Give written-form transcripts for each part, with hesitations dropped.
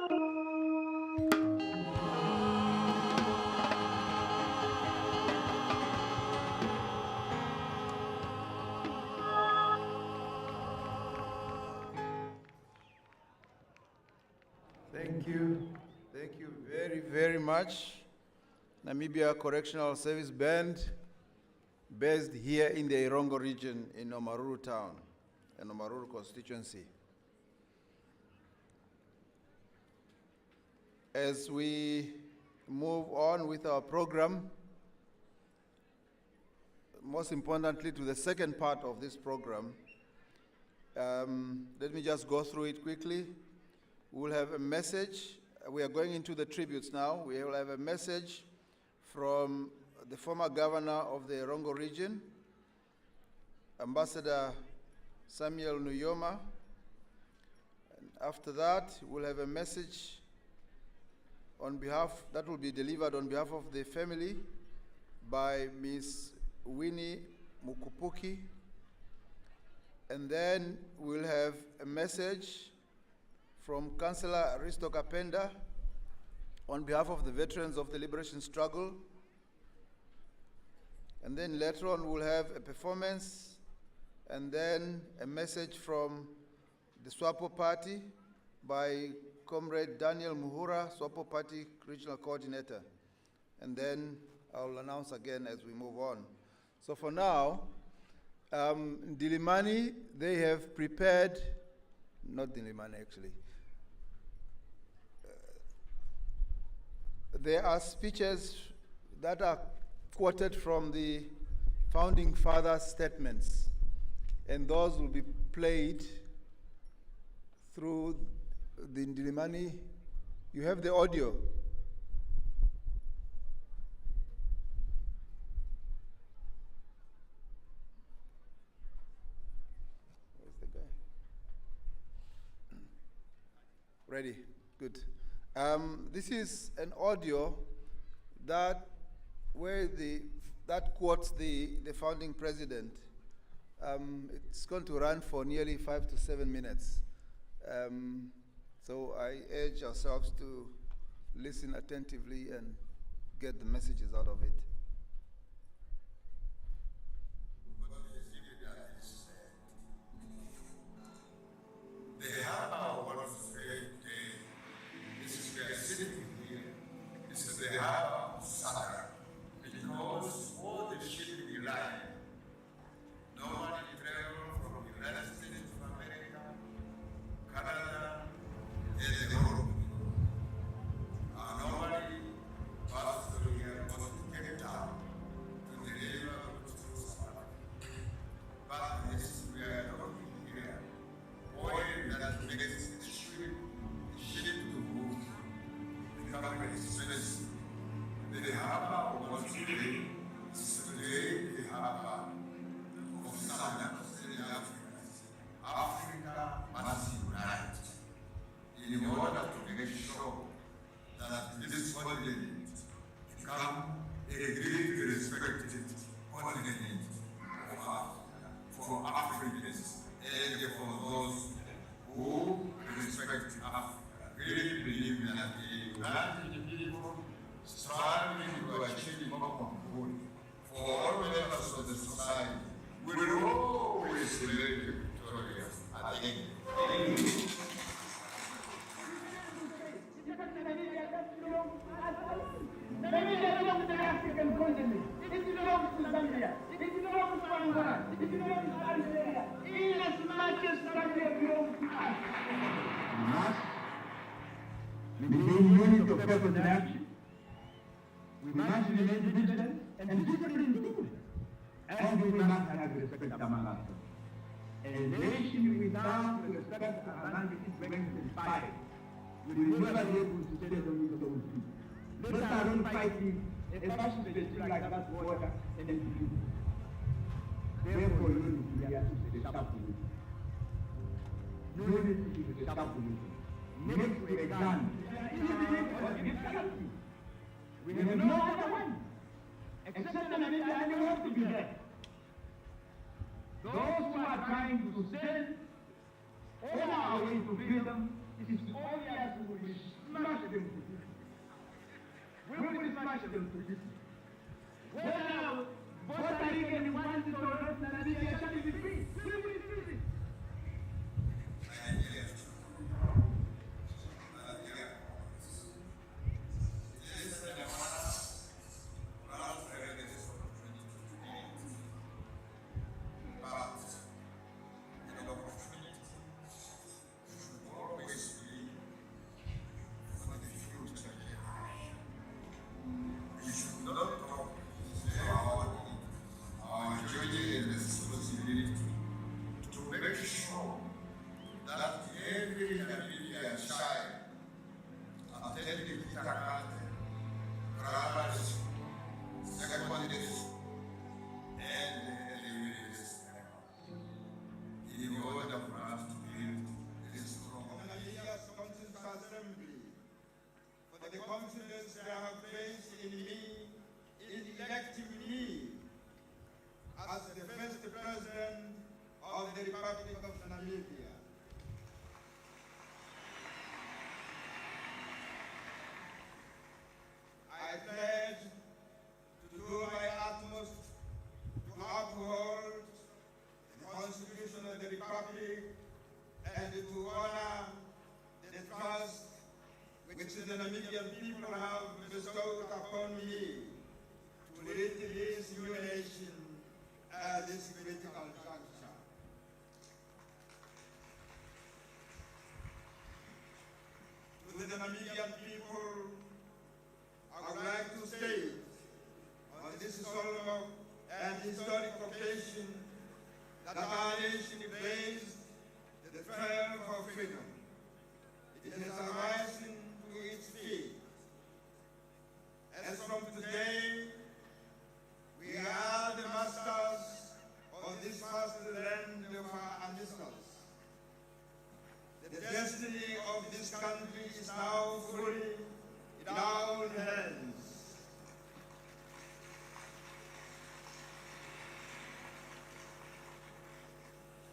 Thank you very, very much. Namibia Correctional Service Band, based here in the Irongo region in Omaruru town, and Omaruru constituency. As we move on with our program, most importantly to the second part of this program, let me just go through it quickly. We'll have a message. We are going into the tributes now. We will have a message from the former governor of the Irongo region, Ambassador Samuel Nujoma. And after that, we'll have a message on behalf, that will be delivered on behalf of the family by Ms. Winnie Mukupuki. And then we'll have a message from Councillor Risto Kapenda on behalf of the veterans of the liberation struggle. And then later on we'll have a performance and then a message from the SWAPO party by Comrade Daniel Muhura, SWAPO party regional coordinator. And then I'll announce again as we move on. So for now, Dilimani, they have prepared, not Dilimani actually, there are speeches that are quoted from the founding fathers' statements, and those will be played through the Dilimani. You have the audio. Where's the guy? Ready? Good. This is an audio that quotes the founding president. It's going to run for nearly 5 to 7 minutes. So I urge ourselves to listen attentively and get the messages out of it. They have our wonderful day. This is where sitting here. This is the heart of Saka. Because all the shit we like, nobody travel from the United States of America, Canada, and Europe. Nobody passed through here but Cape Town to deliver to Saka. But this we are talking here. Oil that makes the ship to move, become expensive. The harbor was today, the harbor of Southern Africa. Africa must unite in order to make sure that this continent become a great respected continent of Africa, for Africans and for those who respect Africa. Really believe that the United people striving to achieve common good for all members of the society will always remain victorious at the end. Namibia belongs to the African continent. It belongs to Zambia. It belongs to Angola. It belongs to Algeria. In as much as Zambia belongs to us. We must maintain unity of purpose and action. We must remain vigilant and disciplined too. And we must have respect among us. A nation without respect among its ranks and file will never be able to stand on its own feet. Let us not fighting a fascist regime like that water and food. Therefore, unity is the sharp-witted. Unity is the sharp-witted. Next to a gun, we have no other one, except the Namibia, and we have to be there. Those who are trying to send all our way to freedom, it is only as we wish question to this. Whether Puerto Rican wants to rest Namibia shall be free. We will do this. Confidence they have placed in me, in electing me as the first president of the Republic of Namibia. I pledge to do my utmost to uphold the Constitution of the Republic and to honor the trust which the Namibian people have bestowed upon me to lead this new nation at this critical juncture. To the Namibian people, I would like to state on this solemn and historic occasion that our nation blazed the trail for freedom. It is arising to its feet. As from today, we are the masters of this vast land of our ancestors. The destiny of this country is now fully in our own hands.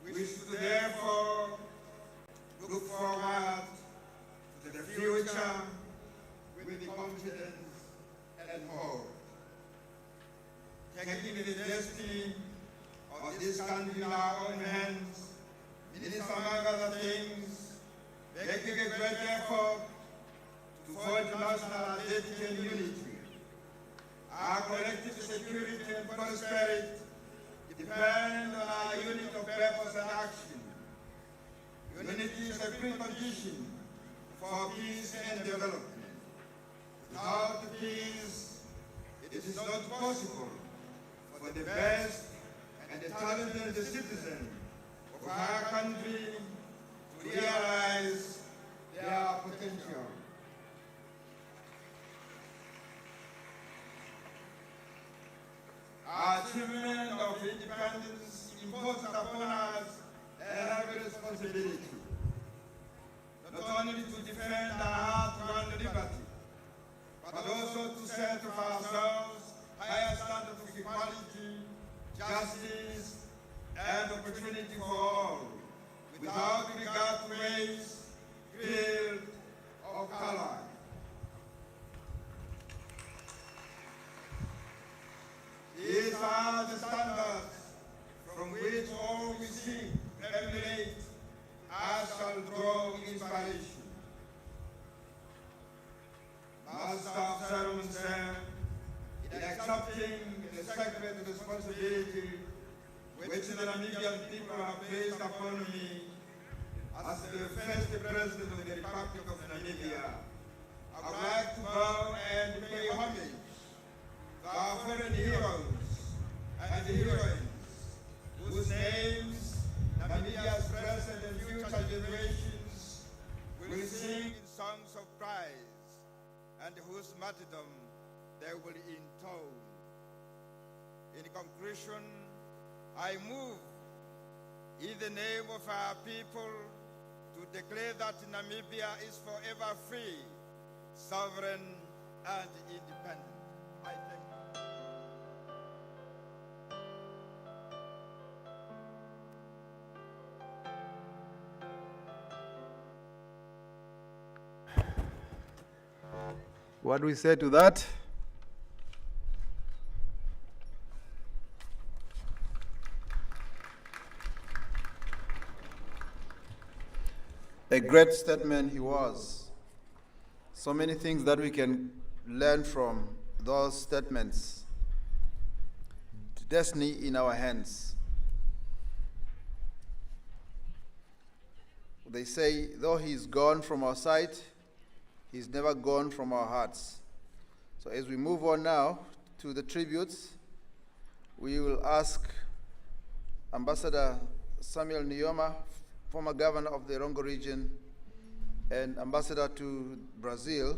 We should therefore look forward to the future with confidence and hope. Taking the destiny of this country in our own hands means, among other things, making a great effort to forge national identity and unity. Our collective security and prosperity depend on our unity of purpose and action. Unity is a precondition for peace and development. Without peace, it is not possible for the best and the talented citizens of our country to realize their potential. Our achievement of independence imposed upon us a heavy responsibility, not only to defend our hard-won liberty, but also to set for ourselves higher standards of equality, justice, and opportunity for all, without regard to race, creed, or color. These are the standards from which all we seek to emulate as shall draw inspiration. Master of Ceremony said, in accepting the sacred responsibility which the Namibian people have placed upon me as the first president of the Republic of Namibia, I would like to bow and pay homage to our fallen heroes and heroines, whose names Namibia's present and future generations will sing in songs of praise, and whose martyrdom they will intone. In conclusion, I move in the name of our people to declare that Namibia is forever free, sovereign, and independent. I thank you. What do we say to that? A great statesman he was. So many things that we can learn from those statements. Destiny in our hands. They say, though he's gone from our sight, he's never gone from our hearts. So as we move on now to the tributes, we will ask Ambassador Samuel Nujoma, former governor of the Rongo region and ambassador to Brazil,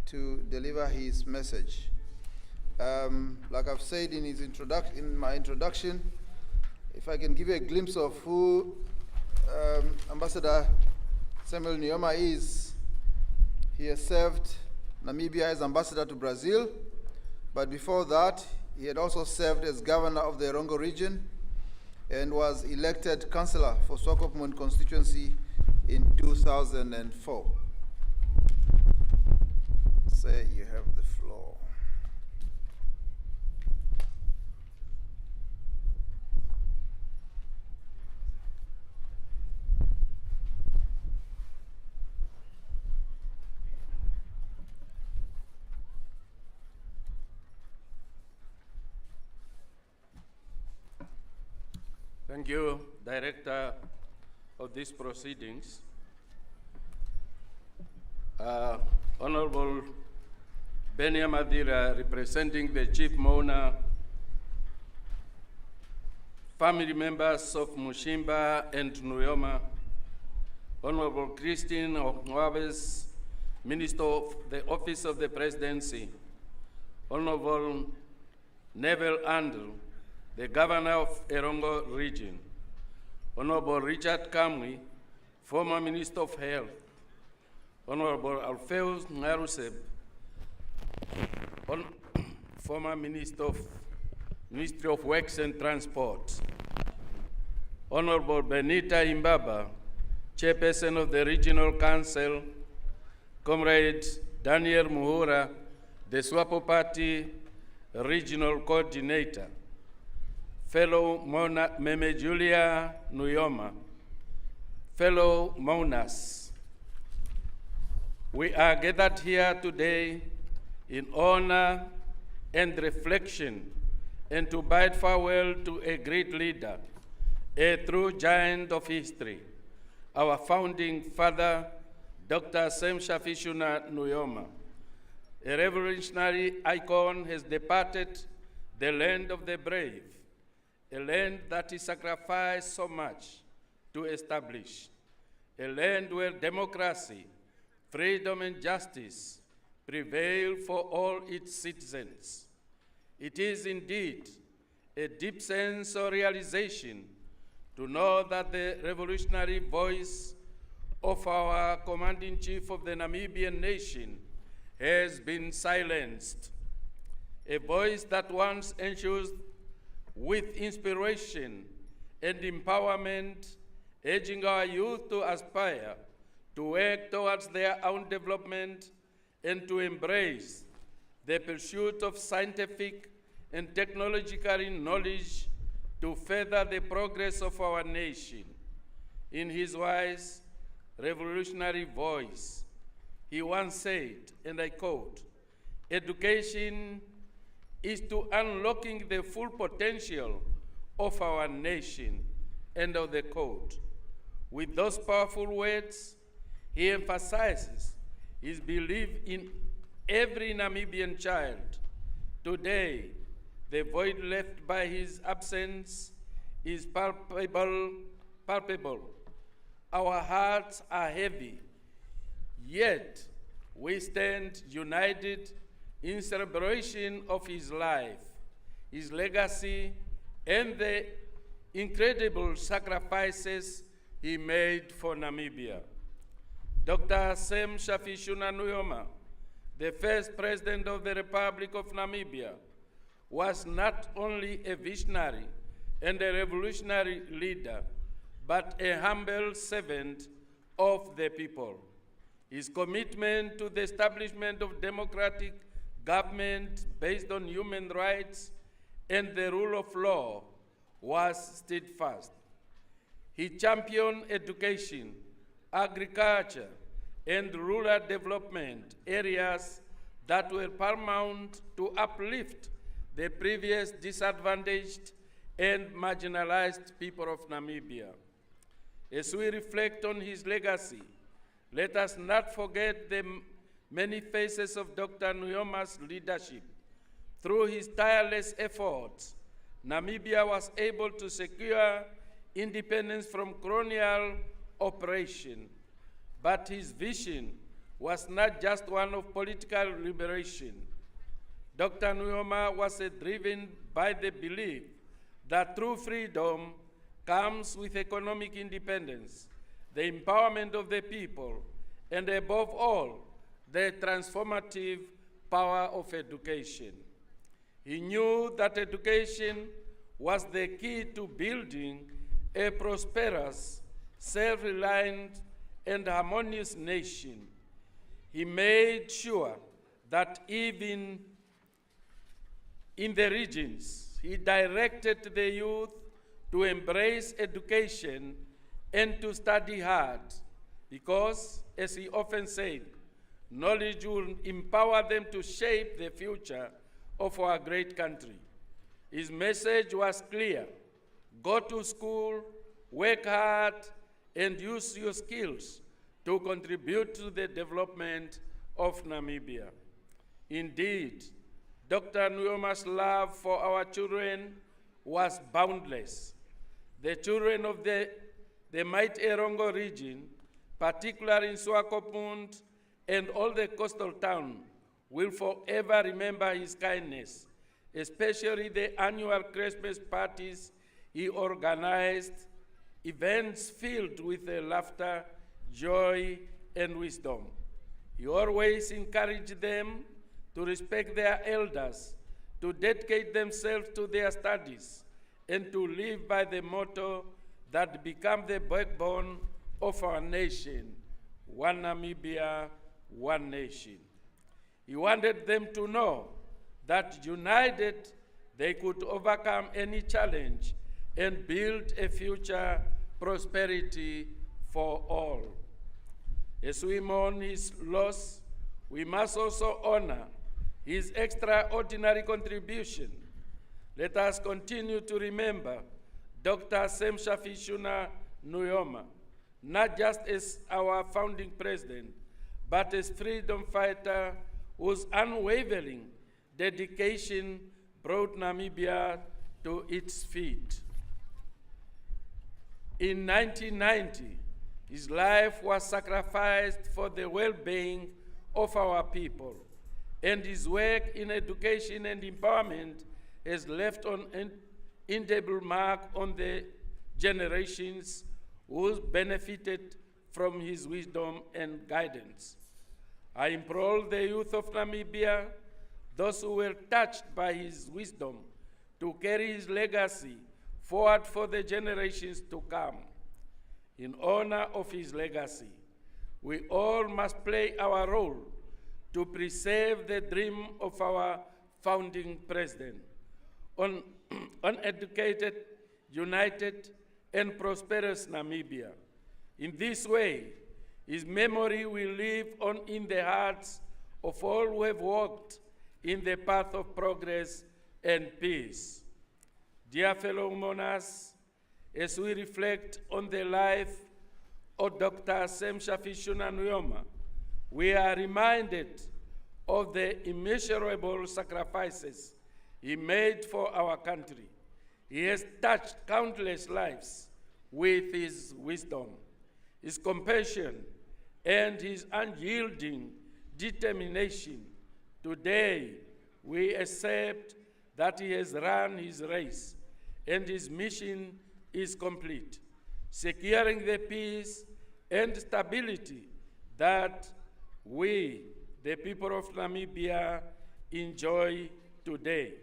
to deliver his message. Like I've said in my introduction, if I can give you a glimpse of who Ambassador Samuel Nujoma is, he has served Namibia as ambassador to Brazil, but before that, he had also served as governor of the Rongo region and was elected councillor for Swakopmund constituency in 2004. Say you have the floor. Thank you, Director of these proceedings. Honorable Benia Madira, representing the Chief Mourner, family members of Mushimba and Nujoma, Honorable Christine Okwaves, Minister of the Office of the Presidency, Honorable Neville Andrew, the Governor of Erongo Region, Honorable Richard Kamwi, former Minister of Health, Honorable Alpheus Naruseb, former Ministry of Works and Transport, Honorable Benita Imbaba, Chairperson of the Regional Council, Comrade Daniel Muhura, the Swapo Party Regional Coordinator, fellow Meme Julia Nujoma, fellow Mourners. We are gathered here today in honor and reflection and to bid farewell to a great leader, a true giant of history, our founding father, Dr. Shafiishuna Nujoma. A revolutionary icon has departed the land of the brave, a land that he sacrificed so much to establish, a land where democracy, freedom and justice prevail for all its citizens. It is indeed a deep sense of realization to know that the revolutionary voice of our commanding chief of the Namibian nation has been silenced. A voice that once enthused with inspiration and empowerment, urging our youth to aspire to work towards their own development and to embrace the pursuit of scientific and technological knowledge to further the progress of our nation. In his wise, revolutionary voice, he once said, and I quote, "Education is to unlocking the full potential of our nation," end of the quote. With those powerful words, he emphasizes his belief in every Namibian child. Today, the void left by his absence is palpable. Our hearts are heavy, yet we stand united in celebration of his life, his legacy, and the incredible sacrifices he made for Namibia. Dr. Shafiishuna Nujoma, the first president of the Republic of Namibia, was not only a visionary and a revolutionary leader, but a humble servant of the people. His commitment to the establishment of democratic government based on human rights and the rule of law was steadfast. He championed education, agriculture, and rural development areas that were paramount to uplift the previous disadvantaged and marginalized people of Namibia. As we reflect on his legacy, let us not forget the many faces of Dr. Nujoma's leadership. Through his tireless efforts, Namibia was able to secure independence from colonial oppression. But his vision was not just one of political liberation. Dr. Nujoma was driven by the belief that true freedom comes with economic independence, the empowerment of the people, and above all, the transformative power of education. He knew that education was the key to building a prosperous, self-reliant, and harmonious nation. He made sure that even in the regions, he directed the youth to embrace education and to study hard, because, as he often said, knowledge will empower them to shape the future of our great country. His message was clear: go to school, work hard, and use your skills to contribute to the development of Namibia. Indeed, Dr. Nujoma's love for our children was boundless. The children of the mighty Erongo region, particularly in Swakopmund and all the coastal towns, will forever remember his kindness, especially the annual Christmas parties he organized, events filled with laughter, joy, and wisdom. He always encouraged them to respect their elders, to dedicate themselves to their studies, and to live by the motto that became the backbone of our nation: one Namibia, one nation. He wanted them to know that united they could overcome any challenge and build a future prosperity for all. As we mourn his loss, we must also honor his extraordinary contribution. Let us continue to remember Dr. Shafiishuna Nujoma, not just as our founding president, but as freedom fighter whose unwavering dedication brought Namibia to its feet. In 1990, his life was sacrificed for the well-being of our people, and his work in education and empowerment has left an indelible mark on the generations who benefited from his wisdom and guidance. I implore the youth of Namibia, those who were touched by his wisdom, to carry his legacy forward for the generations to come. In honor of his legacy, we all must play our role to preserve the dream of our founding president: uneducated, united, and prosperous Namibia. In this way, his memory will live on in the hearts of all who have walked in the path of progress and peace. Dear fellow mourners, as we reflect on the life of Dr. Shafiishuna Nujoma, we are reminded of the immeasurable sacrifices he made for our country. He has touched countless lives with his wisdom, his compassion, and his unyielding determination. Today, we accept that he has run his race and his mission is complete, securing the peace and stability that we, the people of Namibia, enjoy today.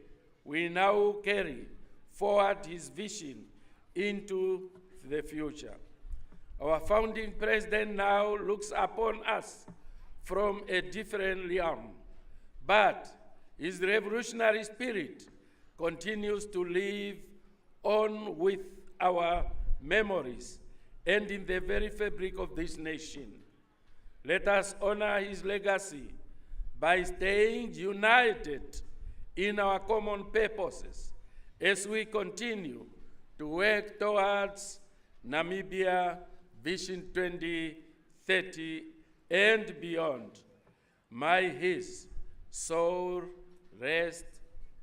We now carry forward his vision into the future. Our founding president now looks upon us from a different realm, but his revolutionary spirit continues to live on with our memories and in the very fabric of this nation. Let us honor his legacy by staying united in our common purposes as we continue to work towards Namibia Vision 2030 and beyond. May his soul rest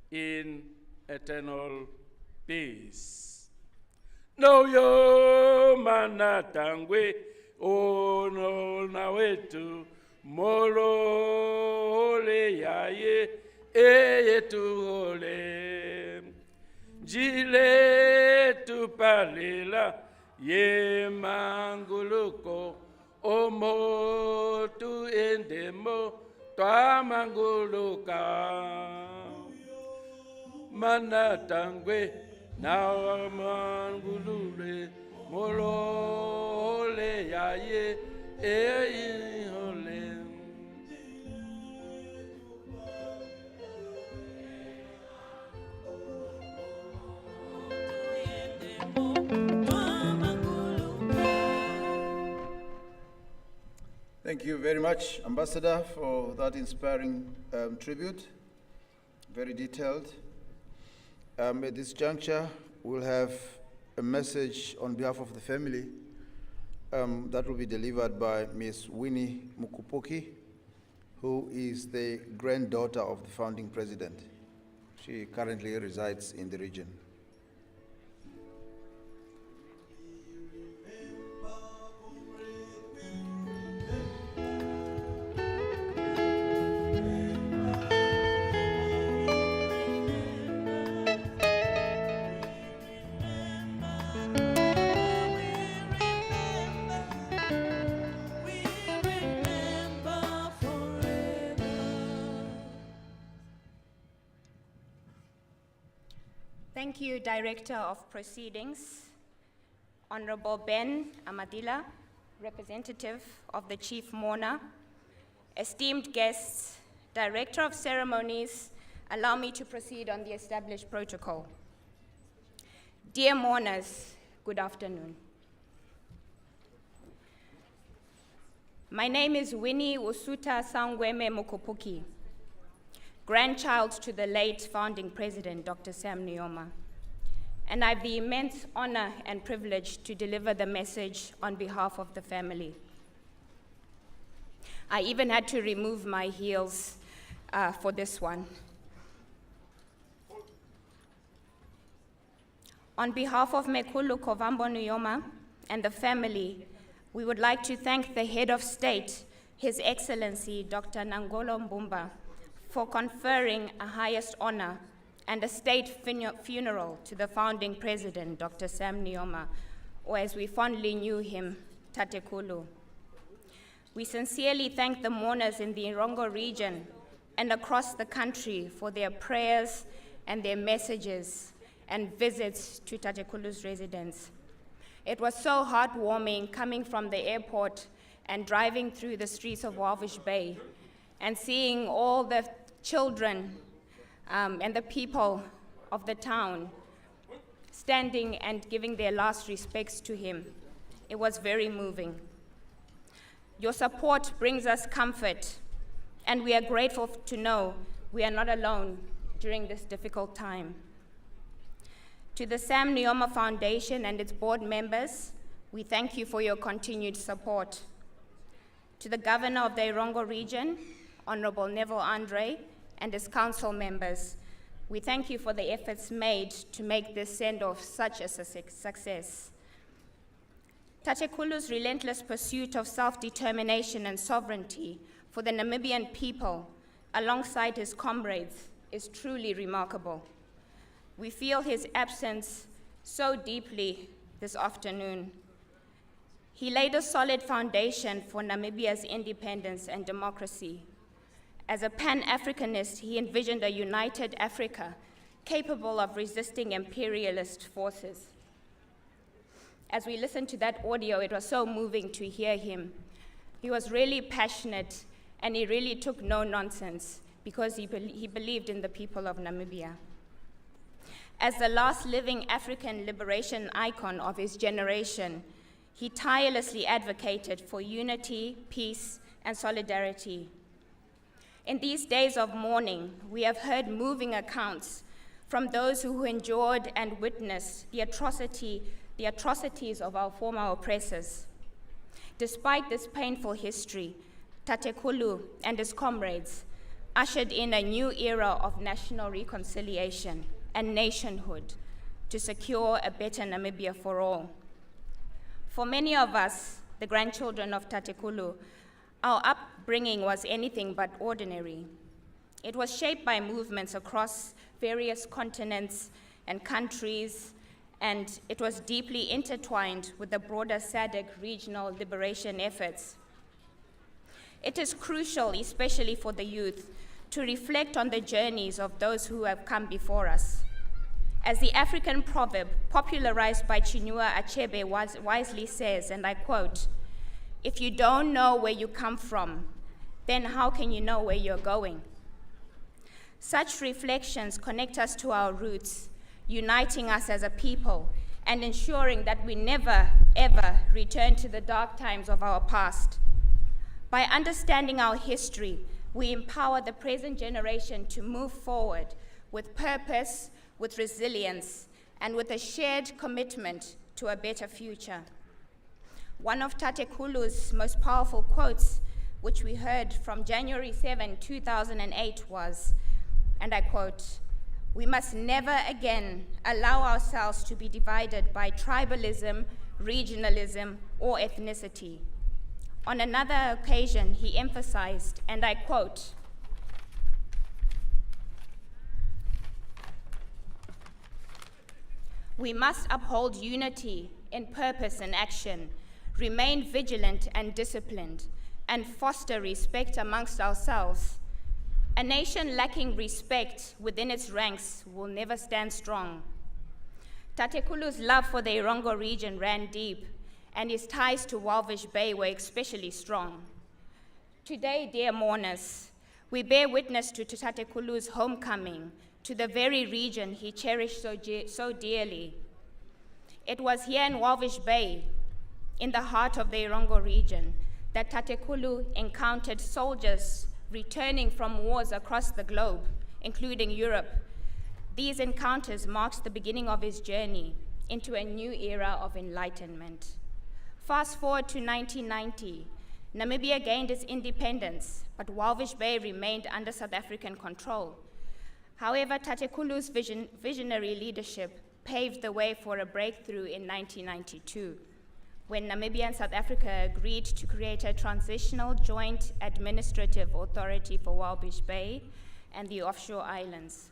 in eternal peace. No yo manatangwe ono na wetu molo ole yaye eyetu ole jile tu palela ye manguluko omo tu endemo twa manguluka manatangwe na mangulule molole yaye eihole. Thank you very much, Ambassador, for that inspiring tribute, very detailed. At this juncture, we'll have a message on behalf of the family that will be delivered by Ms. Winnie Mukupoki, who is the granddaughter of the founding president. She currently resides in the region. Thank you, Director of Proceedings, Honorable Ben Amadila, representative of the Chief Mourner, esteemed guests, Director of Ceremonies, allow me to proceed on the established protocol. Dear mourners, good afternoon. My name is Winnie Usuta Sangweme Mukupuki, grandchild to the late founding president, Dr. Sam Nujoma, and I have the immense honor and privilege to deliver the message on behalf of the family. I even had to remove my heels for this one. On behalf of Mekulu Kovambo Nujoma and the family, we would like to thank the head of state, His Excellency Dr. Nangolo Mbumba, for conferring a highest honor and a state funeral to the founding president, Dr. Sam Nujoma, or as we fondly knew him, Tatekulu. We sincerely thank the mourners in the Irongo region and across the country for their prayers and their messages and visits to Tatekulu's residence. It was so heartwarming coming from the airport and driving through the streets of Walvish Bay and seeing all the children and the people of the town standing and giving their last respects to him. It was very moving. Your support brings us comfort, and we are grateful to know we are not alone during this difficult time. To the Sam Nujoma Foundation and its board members, we thank you for your continued support. To the Governor of the Irongo region, Honorable Neville Andre, and his council members, we thank you for the efforts made to make this send-off such a success. Tatekulu's relentless pursuit of self-determination and sovereignty for the Namibian people, alongside his comrades, is truly remarkable. We feel his absence so deeply this afternoon. He laid a solid foundation for Namibia's independence and democracy. As a Pan-Africanist, he envisioned a united Africa capable of resisting imperialist forces. As we listened to that audio, it was so moving to hear him. He was really passionate, and he really took no nonsense because he believed in the people of Namibia. As the last living African liberation icon of his generation, he tirelessly advocated for unity, peace, and solidarity. In these days of mourning, we have heard moving accounts from those who endured and witnessed the atrocities of our former oppressors. Despite this painful history, Tatekulu and his comrades ushered in a new era of national reconciliation and nationhood to secure a better Namibia for all. For many of us, the grandchildren of Tatekulu, our upbringing was anything but ordinary. It was shaped by movements across various continents and countries, and it was deeply intertwined with the broader SADC regional liberation efforts. It is crucial, especially for the youth, to reflect on the journeys of those who have come before us. As the African proverb popularized by Chinua Achebe wisely says, and I quote, "If you don't know where you come from, then how can you know where you're going?" Such reflections connect us to our roots, uniting us as a people and ensuring that we never, ever return to the dark times of our past. By understanding our history, we empower the present generation to move forward with purpose, with resilience, and with a shared commitment to a better future. One of Tatekulu's most powerful quotes, which we heard from January 7, 2008 was, and I quote, "We must never again allow ourselves to be divided by tribalism, regionalism, or ethnicity." On another occasion, he emphasized, and I quote, "We must uphold unity in purpose and action, remain vigilant and disciplined, and foster respect amongst ourselves. A nation lacking respect within its ranks will never stand strong." Tatekulu's love for the Irongo region ran deep, and his ties to Walvish Bay were especially strong. Today, dear mourners, we bear witness to Tatekulu's homecoming to the very region he cherished so dearly. It was here in Walvish Bay, in the heart of the Irongo region, that Tatekulu encountered soldiers returning from wars across the globe, including Europe. These encounters marked the beginning of his journey into a new era of enlightenment. Fast forward to 1990, Namibia gained its independence, but Walvish Bay remained under South African control. However, Tatekulu's visionary leadership paved the way for a breakthrough in 1992, when Namibia and South Africa agreed to create a transitional joint administrative authority for Walvish Bay and the offshore islands.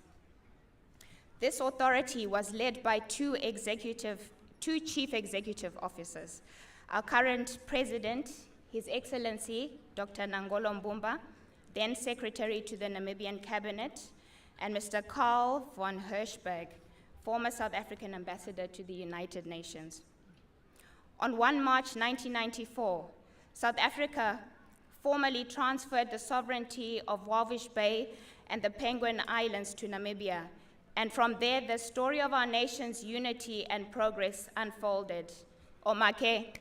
This authority was led by two chief executive officers. Our current president, His Excellency Dr. Nangolo Mbumba, then Secretary to the Namibian Cabinet, and Mr. Carl von Hirschberg, former South African ambassador to the United Nations. On 1 March 1994, South Africa formally transferred the sovereignty of Walvish Bay and the Penguin Islands to Namibia, and from there, the story of our nation's unity and progress unfolded. Omake.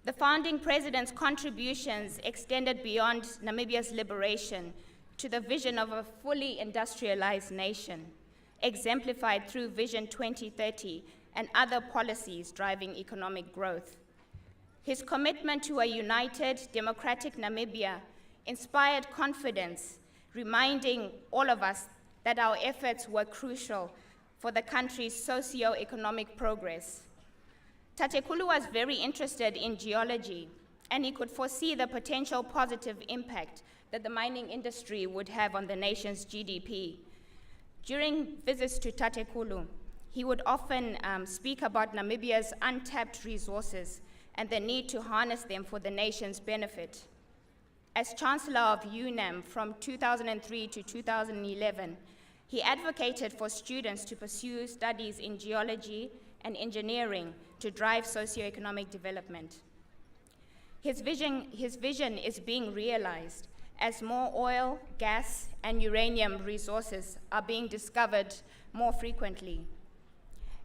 The founding president's contributions extended beyond Namibia's liberation to the vision of a fully industrialized nation, exemplified through Vision 2030 and other policies driving economic growth. His commitment to a united, democratic Namibia inspired confidence, reminding all of us that our efforts were crucial for the country's socio-economic progress. Tatekulu was very interested in geology, and he could foresee the potential positive impact that the mining industry would have on the nation's GDP. During visits to Tatekulu, he would often speak about Namibia's untapped resources and the need to harness them for the nation's benefit. As Chancellor of UNAM from 2003 to 2011, he advocated for students to pursue studies in geology and engineering to drive socioeconomic development. His vision is being realized as more oil, gas, and uranium resources are being discovered more frequently.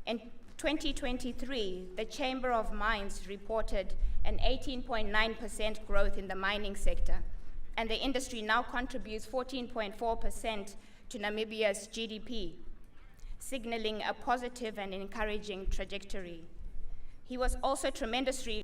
In 2023, the Chamber of Mines reported an 18.9% growth in the mining sector, and the industry now contributes 14.4% to Namibia's GDP, signaling a positive and encouraging trajectory. He was also tremendously